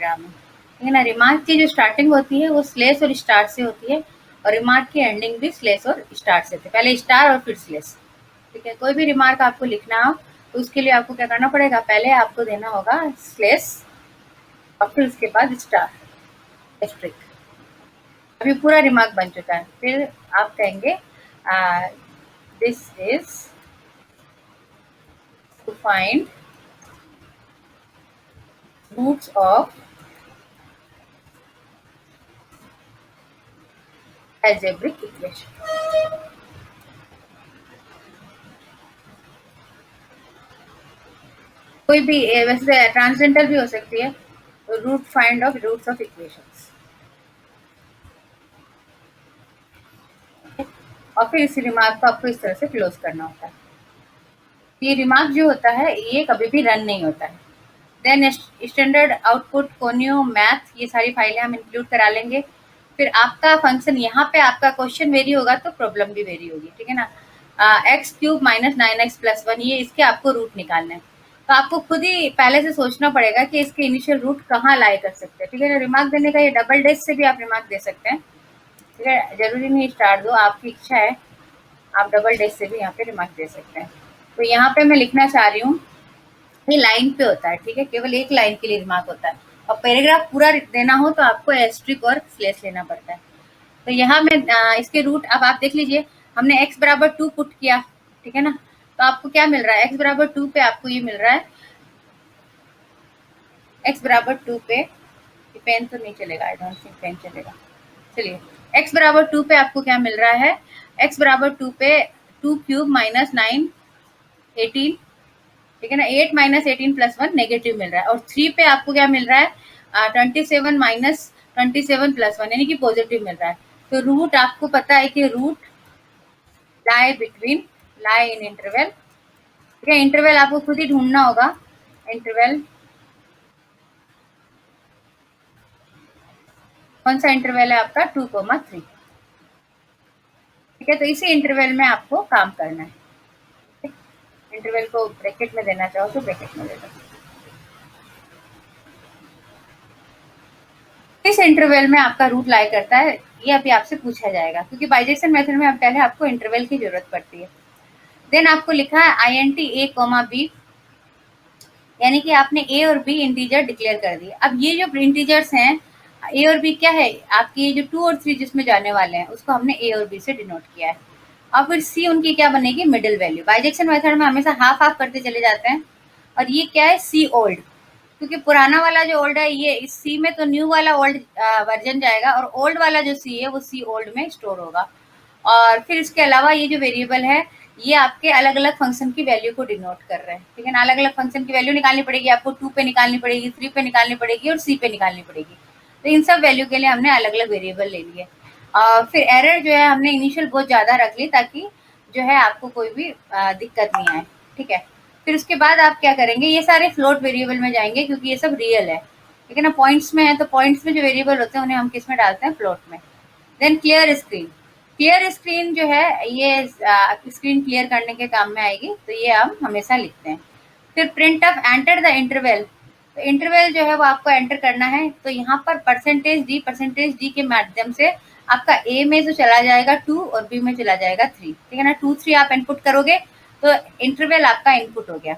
Paragraph में, ठीक है ना। रिमार्क की जो स्टार्टिंग होती है वो स्लेस और स्टार्ट से होती है, और रिमार्क की एंडिंग भी स्लेस और स्टार्ट से होती है, पहले स्टार और फिर स्लेस, ठीक है। कोई भी रिमार्क आपको लिखना हो तो उसके लिए आपको क्या करना पड़ेगा, पहले आपको देना होगा स्लेस और फिर उसके बाद स्टार एस्ट्रिक। अभी पूरा रिमार्क बन चुका है, फिर आप कहेंगे this is to find roots of algebraic equation. कोई भी वैसे ट्रांसजेंडर भी हो सकती है, root find of roots of equations, और फिर इस रिमार्क को आपको इस तरह से क्लोज करना होता है। ये रिमार्क जो होता है ये कभी भी रन नहीं होता है। Then standard output, conio, math, ये सारी फाइलें हम इंक्लूड करा लेंगे। फिर आपका फंक्शन, यहाँ पे आपका क्वेश्चन वेरी होगा तो प्रॉब्लम भी वेरी होगी, ठीक है ना। एक्स क्यूब माइनस 9x+1, ये इसके आपको रूट निकालना है, तो आपको खुद ही पहले से सोचना पड़ेगा कि इसके इनिशियल रूट कहाँ लाई कर सकते हैं, ठीक है ना। रिमार्क देने का ये डबल डेश से भी आप रिमार्क दे सकते हैं, ठीक है, जरूरी नहीं स्टार दो, आपकी इच्छा है, आप डबल डेश से भी यहाँ पे रिमार्क दे सकते हैं। तो यहाँ पे मैं लिखना चाह रही हूँ, ये लाइन पे होता है, ठीक है, केवल एक लाइन के लिए रिमार्क होता है, और पैराग्राफ पूरा देना हो तो आपको एस्ट्रिक और स्लेस लेना पड़ता है। तो यहाँ में इसके रूट अब आप देख लीजिए, हमने x बराबर 2 पुट किया, ठीक है ना, तो आपको क्या मिल रहा है, x बराबर 2 पे आपको ये मिल रहा है, x बराबर 2 पे, पेन तो नहीं चलेगा, आई डोंट थिंक पेन चलेगा, चलिए, x बराबर 2 पे आपको क्या मिल रहा है, x बराबर 2 पे 2 क्यूब माइनस 9 18, ठीक है ना, 8 माइनस 18+1 नेगेटिव मिल रहा है, और 3 पे आपको क्या मिल रहा है, 27 माइनस 27+1 यानी कि पॉजिटिव मिल रहा है। तो रूट आपको पता है कि root lie between, lie in interval, ठीक है, इंटरवल आपको खुद ही ढूंढना होगा, इंटरवल कौन सा इंटरवल है आपका, 2,3, ठीक है, तो इसी इंटरवल में आपको काम करना है, इंटरवल को ब्रैकेट में देना चाहो तो ब्रैकेट में दे दो। इस इंटरवल में आपका रूट लाई करता है, ये अभी आपसे पूछा जाएगा, क्योंकि बाइजेक्शन मेथड में अब पहले आपको इंटरवल की जरूरत पड़ती है। देन आपको लिखा है INT A, B, यानी कि आपने ए और बी इंटीजर डिक्लेयर कर दिए। अब ये जो इंटीजर्स हैं ए और बी क्या है, आपकी ये जो 2 और 3 जिसमें जाने वाले हैं उसको हमने ए और बी से डिनोट किया है, और फिर सी उनकी क्या बनेगी, मिडिल वैल्यू। बाइजेक्शन मेथड में हमेशा हाफ हाफ करते चले जाते हैं, और ये क्या है, सी ओल्ड, क्योंकि पुराना वाला जो ओल्ड है ये इस सी में, तो न्यू वाला ओल्ड वर्जन जाएगा, और ओल्ड वाला जो सी है वो सी ओल्ड में स्टोर होगा। और फिर इसके अलावा ये जो वेरिएबल है ये आपके अलग अलग फंक्शन की वैल्यू को डिनोट कर रहे हैं, ठीक है ना। अलग अलग फंक्शन की वैल्यू निकालनी पड़ेगी आपको, 2 पे निकालनी पड़ेगी, 3 पे निकालनी पड़ेगी, और सी पे निकालनी पड़ेगी। तो इन सब वैल्यू के लिए हमने अलग अलग वेरिएबल ले लिए। फिर एरर जो है हमने इनिशियल बहुत ज़्यादा रख ली, ताकि जो है आपको कोई भी दिक्कत नहीं आए, ठीक है। फिर उसके बाद आप क्या करेंगे, ये सारे फ्लोट वेरिएबल में जाएंगे, क्योंकि ये सब रियल है, ठीक है ना। पॉइंट्स में है तो पॉइंट्स में जो वेरिएबल होते हैं उन्हें हम किस में डालते हैं, फ्लोट में। Then clear screen, clear screen जो है ये स्क्रीन क्लियर करने के काम में आएगी, तो ये हम हमेशा लिखते हैं। फिर print of enter the interval, तो इंटरवल जो है वो आपको एंटर करना है, तो यहाँ पर परसेंटेज डी के माध्यम से आपका ए में जो चला जाएगा 2 और बी में चला जाएगा 3, ठीक है ना। 2 3 आप इनपुट करोगे तो इंटरवल आपका इनपुट हो गया।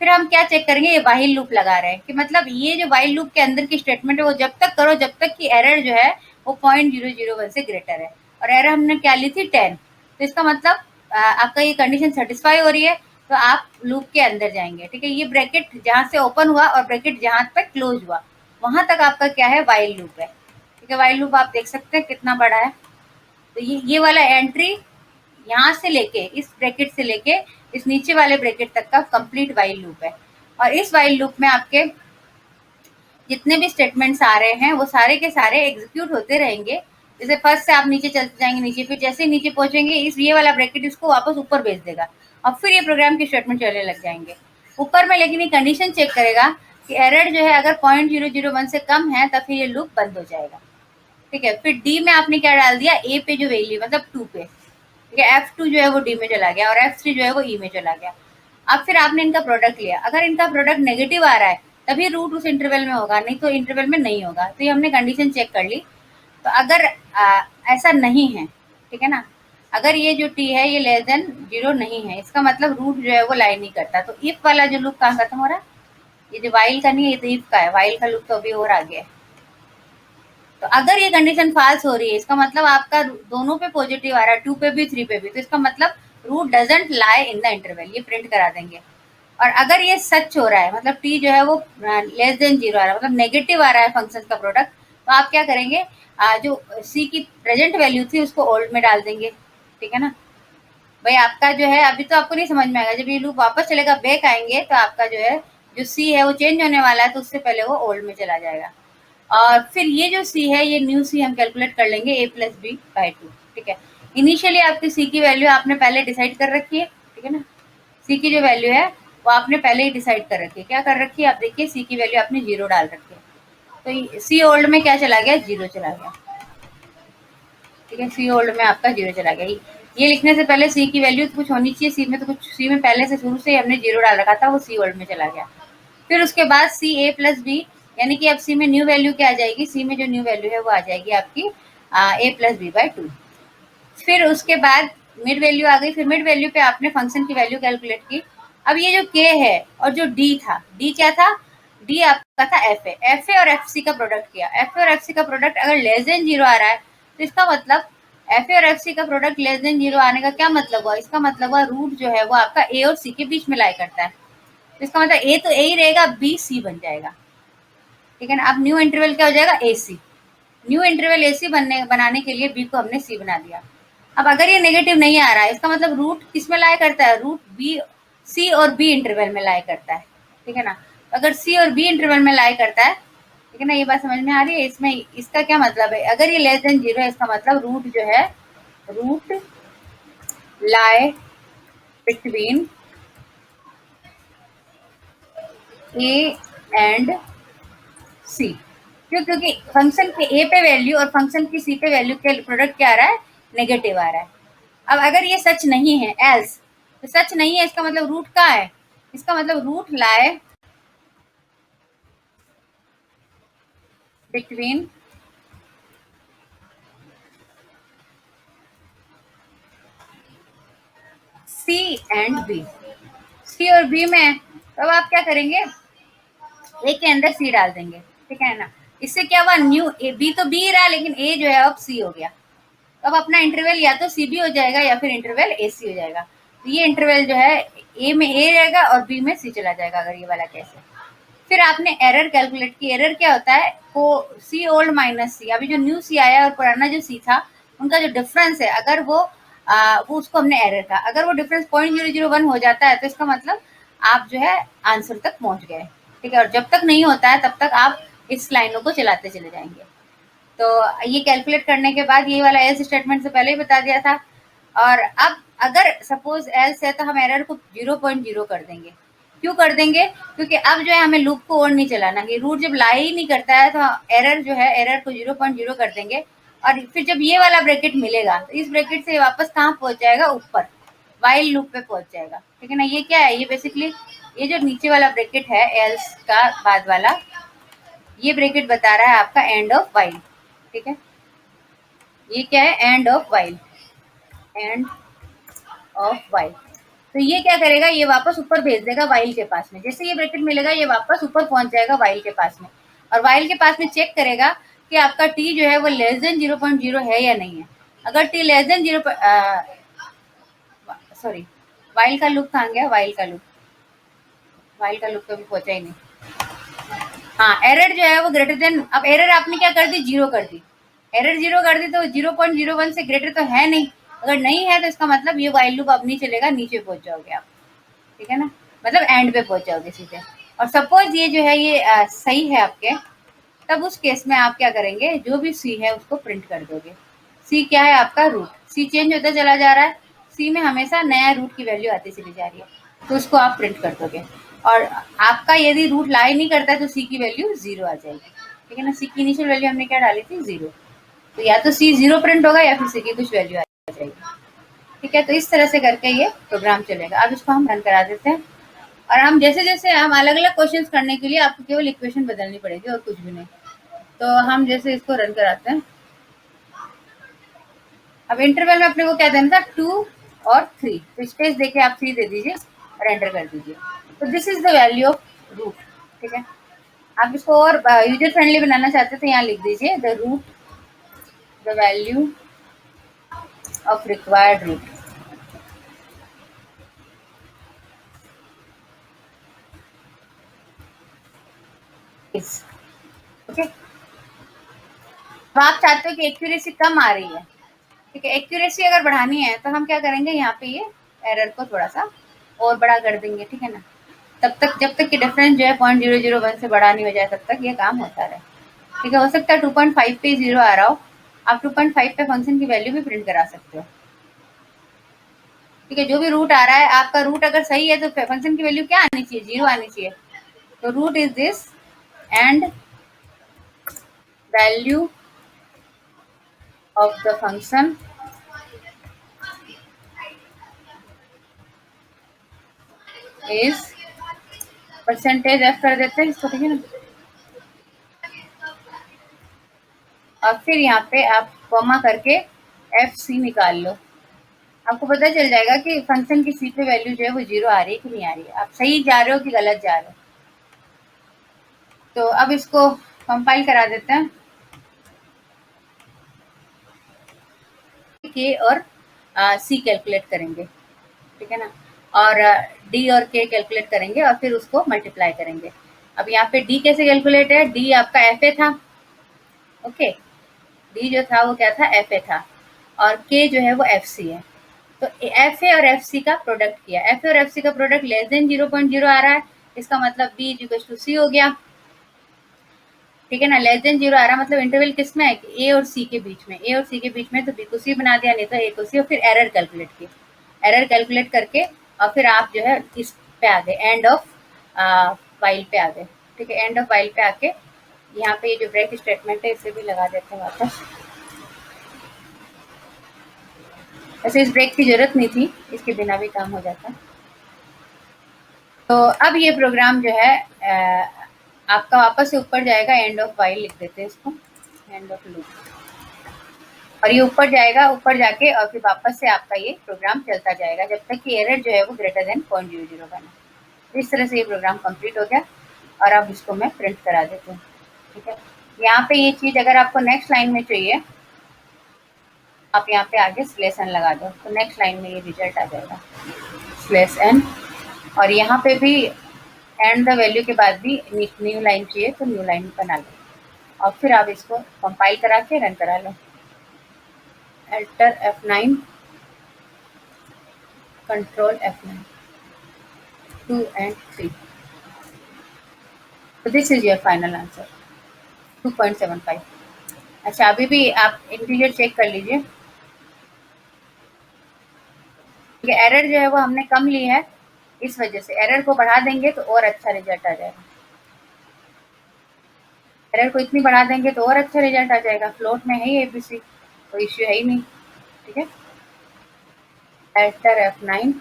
फिर हम क्या चेक करेंगे, ये वाइल लूप लगा रहे हैं, कि मतलब ये जो वाइल लूप के अंदर की स्टेटमेंट है वो जब तक करो जब तक कि एरर जो है वो 0.001 से ग्रेटर है, और एरर हमने क्या ली थी 10, तो इसका मतलब आपका ये कंडीशन सेटिस्फाई हो रही है, तो आप लूप के अंदर जाएंगे, ठीक है। ये ब्रैकेट जहाँ से ओपन हुआ और ब्रैकेट जहाँ तक क्लोज हुआ वहां तक आपका क्या है, वाइल लूप है, ठीक है। वाइल लूप आप देख सकते हैं कितना बड़ा है, तो ये वाला एंट्री यहाँ से लेके इस ब्रैकेट से लेके इस नीचे वाले ब्रैकेट तक का कंप्लीट वाइल लूप है, और इस वाइल लूप में आपके जितने भी स्टेटमेंट्स आ रहे हैं वो सारे के सारे एग्जीक्यूट होते रहेंगे। जैसे फर्स्ट से आप नीचे चलते जाएंगे नीचे, फिर जैसे ही नीचे पहुंचेंगे इस ये वाला ब्रैकेट इसको वापस ऊपर भेज देगा, और फिर ये प्रोग्राम की स्टेटमेंट चलने लग जाएंगे ऊपर में। लेकिन ये कंडीशन चेक करेगा कि एरर जो है अगर 0.001 से कम है तब फिर ये लूप बंद हो जाएगा, ठीक है। फिर डी में आपने क्या डाल दिया, ए पे जो वैल्यू मतलब 2 पे, ठीक है, F2 जो है वो डी में चला गया, और F3 जो है वो ई में चला गया। अब फिर आपने इनका प्रोडक्ट लिया, अगर इनका प्रोडक्ट नेगेटिव आ रहा है तभी रूट उस इंटरवल में होगा, नहीं तो इंटरवल में नहीं होगा। तो ये हमने कंडीशन चेक कर ली। तो अगर ऐसा नहीं है, ठीक है ना, अगर ये जो टी है ये लेस देन 0 नहीं है, इसका मतलब रूट जो है वो लाई नहीं करता। तो इफ वाला जो लूप कहाँ खत्म हो रहा है, ये जो वाइल का नहीं है, ये तो इफ का है। वाइल का लूप तो अभी और आगे है। तो अगर ये कंडीशन फाल्स हो रही है, इसका मतलब आपका दोनों पे पॉजिटिव आ रहा है, 2 पे भी 3 पे भी, तो इसका मतलब root doesn't lie in the interval, ये प्रिंट करा देंगे। और अगर ये सच हो रहा है, मतलब टी जो है वो लेस देन 0 आ रहा है, मतलब नेगेटिव आ रहा है फंक्शन का प्रोडक्ट, तो आप क्या करेंगे, जो सी की प्रेजेंट वैल्यू थी उसको ओल्ड में डाल देंगे, ठीक है ना। भाई आपका जो है अभी तो आपको नहीं समझ में आएगा, जब ये लूप वापस चलेगा, बैक आएंगे, तो आपका जो है जो सी है वो चेंज होने वाला है, तो उससे पहले वो ओल्ड में चला जाएगा। और फिर ये जो सी है, ये न्यू सी हम कैलकुलेट कर लेंगे a प्लस बी बाई 2, ठीक है। इनिशियली आपकी सी की वैल्यू आपने पहले डिसाइड कर रखी है, ठीक है ना। सी की जो वैल्यू है वो आपने पहले ही डिसाइड कर रखी है। क्या कर रखी है, आप देखिए सी की वैल्यू आपने 0 डाल रखी है, तो सी ओल्ड में क्या चला गया, 0 चला गया, ठीक है। सी ओल्ड में आपका 0 चला गया। ये लिखने से पहले सी की वैल्यू कुछ होनी चाहिए, सी में तो कुछ, सी में पहले से शुरू से हमने 0 डाल रखा था, वो सी ओल्ड में चला गया। फिर उसके बाद सी ए प्लस बी, यानी कि अब सी में न्यू वैल्यू क्या आ जाएगी, सी में जो न्यू वैल्यू है वो आ जाएगी आपकी ए प्लस बी बाई 2। फिर उसके बाद मिड वैल्यू आ गई, फिर मिड वैल्यू पे आपने फंक्शन की वैल्यू कैलकुलेट की। अब ये जो के है और जो डी था, डी क्या था, डी आपका था एफ ए और एफ सी का प्रोडक्ट किया। एफ ए और एफ सी का प्रोडक्ट अगर लेस देन 0 आ रहा है, तो इसका मतलब एफ ए और एफ सी का प्रोडक्ट लेस देन 0 आने का क्या मतलब हुआ, इसका मतलब हुआ रूट जो है वो आपका ए और सी के बीच में लाई करता है। तो इसका मतलब ए तो ए ही रहेगा, बी सी बन जाएगा, ठीक है ना। अब न्यू इंटरवल क्या हो जाएगा, ए सी। न्यू इंटरवल ए सी बनाने के लिए बी को हमने सी बना दिया। अब अगर ये नेगेटिव नहीं आ रहा है, इसका मतलब रूट किस में लाई करता है, रूट बी, सी और बी इंटरवल में लाई करता है, ठीक है ना। तो अगर सी और बी इंटरवल में लाई करता है, ठीक है ना, ये बात समझ में आ रही है। इसमें इसका क्या मतलब है, अगर ये लेस देन 0 है, इसका मतलब रूट जो है, root lie between A and C. क्यों, क्योंकि फंक्शन के ए पे वैल्यू और फंक्शन की सी पे वैल्यू के प्रोडक्ट क्या आ रहा है, नेगेटिव आ रहा है। अब अगर ये सच नहीं है, एल्स, तो सच नहीं है, इसका मतलब रूट का है, इसका मतलब root lie between C and B, C और बी में, तब आप क्या करेंगे, ए के अंदर सी डाल देंगे, ठीक है ना। इससे क्या हुआ, न्यू ए, बी तो बी रहा, लेकिन ए जो है अब सी हो गया। तो अब अपना इंटरवल या तो सी बी हो जाएगा या फिर इंटरवल ए सी हो जाएगा। तो ये इंटरवल जो है ए में ए रहेगा और बी में सी चला जाएगा, अगर ये वाला केस है। फिर आपने एरर कैलकुलेट की। एरर क्या होता है, को सी ओल्ड माइनस सी, अभी जो न्यू सी आया और पुराना जो सी था, उनका जो डिफरेंस है, अगर वो उसको हमने एरर का, अगर वो डिफरेंस 0.001 हो जाता है, तो इसका मतलब आप जो है आंसर तक पहुंच गए, ठीक है। और जब तक नहीं होता है तब तक आप इस लाइनों को चलाते चले जाएंगे। तो ये कैलकुलेट करने के बाद ये वाला एल्स स्टेटमेंट से पहले ही बता दिया था। और अब अगर सपोज एल्स है, तो हम एरर को 0.0 कर देंगे। क्यों कर देंगे, क्योंकि अब जो है हमें लूप को और नहीं चलाना, कि रूट जब लाई ही नहीं करता है, तो एरर जो है, एरर को 0.0 कर देंगे। और फिर जब ये वाला ब्रैकेट मिलेगा, तो इस ब्रैकेट से वापस कहाँ पहुंच जाएगा, ऊपर वाइल लूप पे पहुंच जाएगा, ठीक है ना। ये क्या है, ये बेसिकली ये जो नीचे वाला ब्रैकेट है एल्स का बाद वाला, ये ब्रैकेट बता रहा है आपका एंड ऑफ वाइल, ठीक है। ये क्या है, end of while, end of while. तो ये क्या करेगा, ये वापस ऊपर भेज देगा वाइल के पास में। जैसे ये ब्रैकेट मिलेगा, ये वापस ऊपर पहुंच जाएगा वाइल के पास में, और वाइल के पास में चेक करेगा कि आपका टी जो है वो लेस देन 0.0 है या नहीं है। अगर T less than 0, sorry, while का लूप कहाँ गया, वाइल का लूप, वाइल का लूप कभी पहुंचा ही नहीं। हाँ, एरर जो है वो ग्रेटर देन, अब एरर आपने क्या कर दी, 0 कर दी। एरर 0 कर दी, तो 0.01 से ग्रेटर तो है नहीं। अगर नहीं है, तो इसका मतलब ये वाइल लूप अब नहीं चलेगा, नीचे पहुंच जाओगे आप, ठीक है ना, मतलब एंड पे पहुंच जाओगे सीधे। और सपोज ये जो है ये सही है आपके, तब उस केस में आप क्या करेंगे, जो भी सी है उसको प्रिंट कर दोगे। सी क्या है आपका, रूट। सी चेंज होता चला जा रहा है, सी में हमेशा नया रूट की वैल्यू आती चली जा रही है, तो उसको आप प्रिंट कर दोगे। और आपका यदि रूट लाई नहीं करता है, तो सी की वैल्यू 0 आ जाएगी, ठीक है ना। सी की इनिशियल वैल्यू हमने क्या डाली थी, 0। तो या तो सी 0 प्रिंट होगा या फिर सी की कुछ वैल्यू आ जाएगी, ठीक है। तो इस तरह से करके ये प्रोग्राम चलेगा। अब इसको हम रन करा देते हैं। और हम जैसे जैसे हम अलग अलग क्वेश्चंस करने के लिए आपको केवल इक्वेशन बदलनी पड़ेगी और कुछ भी नहीं। तो हम जैसे इसको रन कराते हैं, अब इंटरवल में अपने को क्या देना था, 2 और 3, तो स्पेस देके आप 3 दे दीजिए और एंटर कर दीजिए। तो this is the value of root. ठीक है, आप इसको और यूजर फ्रेंडली बनाना चाहते हैं तो यहाँ लिख दीजिए the root, the value of required root is. Okay, तो आप चाहते हो कि एक्यूरेसी कम आ रही है, ठीक है, एक्यूरेसी अगर बढ़ानी है तो हम क्या करेंगे, यहाँ पे ये एरर को थोड़ा सा और बड़ा कर देंगे, ठीक है ना। तब तक जब तक कि डिफरेंस जो है 0.001 से बड़ा नहीं हो जाए तब तक ये काम होता रहे। ठीक है, हो सकता है 2.5 पे जीरो आ रहा हो, आप 2.5 पे फंक्शन की वैल्यू भी प्रिंट करा सकते हो। ठीक है, जो भी रूट आ रहा है, आपका रूट अगर सही है तो फंक्शन की वैल्यू क्या आनी चाहिए, 0 आनी चाहिए। तो root is this and value of the function is percentage f कर देते हैं इसको, ठीक है ना। और फिर यहाँ पे आप कॉमा करके एफ सी निकाल लो, आपको पता चल जाएगा कि फंक्शन की सी पे वैल्यू जो है वो 0 आ रही है कि नहीं आ रही है, आप सही जा रहे हो कि गलत जा रहे हो। तो अब इसको कंपाइल करा देते हैं, के और सी कैलकुलेट करेंगे, ठीक है ना, और डी और के कैलकुलेट करेंगे और फिर उसको मल्टीप्लाई करेंगे। अब यहाँ पे डी कैसे कैलकुलेट है, डी आपका एफ ए था, ओके, डी जो था वो क्या था, एफ ए था, और के जो है वो एफ सी है। तो एफ ए और एफ सी का प्रोडक्ट किया, एफ ए और एफ सी का प्रोडक्ट लेस देन 0.0 आ रहा है, इसका मतलब बी इज इक्वल टू सी हो गया। ठीक है ना, लेस देन 0 आ रहा मतलब इंटरवल किस में है, ए और सी के बीच में, ए और सी के बीच में, तो बी को सी बना दिया, नहीं तो ए को सी, और फिर एरर कैलकुलेट की, एरर कैलकुलेट करके और फिर आप जो है इस पे आ गए, एंड ऑफ वाइल पे आ गए। ठीक है, एंड ऑफ वाइल पे आके यहाँ पे ये जो ब्रेक स्टेटमेंट है इसे भी लगा देते हैं वापस। वैसे इस ब्रेक की जरूरत नहीं थी, इसके बिना भी काम हो जाता। तो अब ये प्रोग्राम जो है आपका वापस से ऊपर जाएगा, एंड ऑफ वाइल लिख देते हैं इसको, एंड ऑफ लूप, और ये ऊपर जाएगा, ऊपर जाके और फिर वापस से आपका ये प्रोग्राम चलता जाएगा जब तक कि एरर जो है वो ग्रेटर देन 0.001 है। इस तरह से ये प्रोग्राम कंप्लीट हो गया और अब इसको मैं प्रिंट करा देती हूँ। ठीक है, यहाँ पे ये चीज अगर आपको नेक्स्ट लाइन में चाहिए, आप यहाँ पे आगे स्लेस एन लगा दो, तो नेक्स्ट लाइन में ये रिजल्ट आ जाएगा स्लेस एन, और यहाँ पे भी एंड द वैल्यू के बाद भी न्यू लाइन चाहिए तो न्यू लाइन बना लो, और फिर आप इसको कंपाइल करा के रन करा लो। Alt F9, control F9, 2 and 3. So this is your final answer, 2.75. अच्छा, अभी भी आप इंटीजर चेक कर लीजिए, ये एरर जो है वो हमने कम ली है, इस वजह से एरर को बढ़ा देंगे तो और अच्छा रिजल्ट आ जाएगा, एरर को इतनी बढ़ा देंगे तो और अच्छा रिजल्ट आ जाएगा। फ्लोट में है ही एबीसी, तो इश्यू है ही नहीं। ठीक है, alter F9,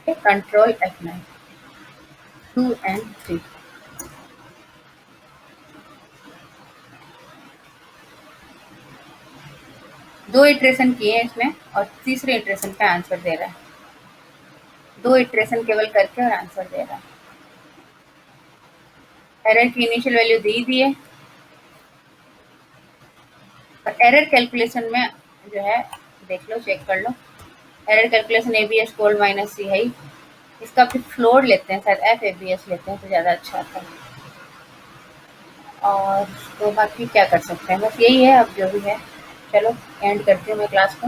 control F9, 2 and 3. दो इटरेशन किए हैं इसमें और तीसरे इटरेशन पे आंसर दे रहा है, दो इटरेशन केवल करके और आंसर दे रहा है। एरर की इनिशियल वैल्यू दी दी है, और एरर कैलकुलेशन में जो है देख लो, चेक कर लो, error calculation ABS cold minus C है, इसका फिर फ्लोर लेते हैं, शायद FABS लेते हैं तो ज़्यादा अच्छा आता है। और तो बाकी क्या कर सकते हैं, बस यही है, अब जो भी है। चलो एंड करती हूँ मैं क्लास को।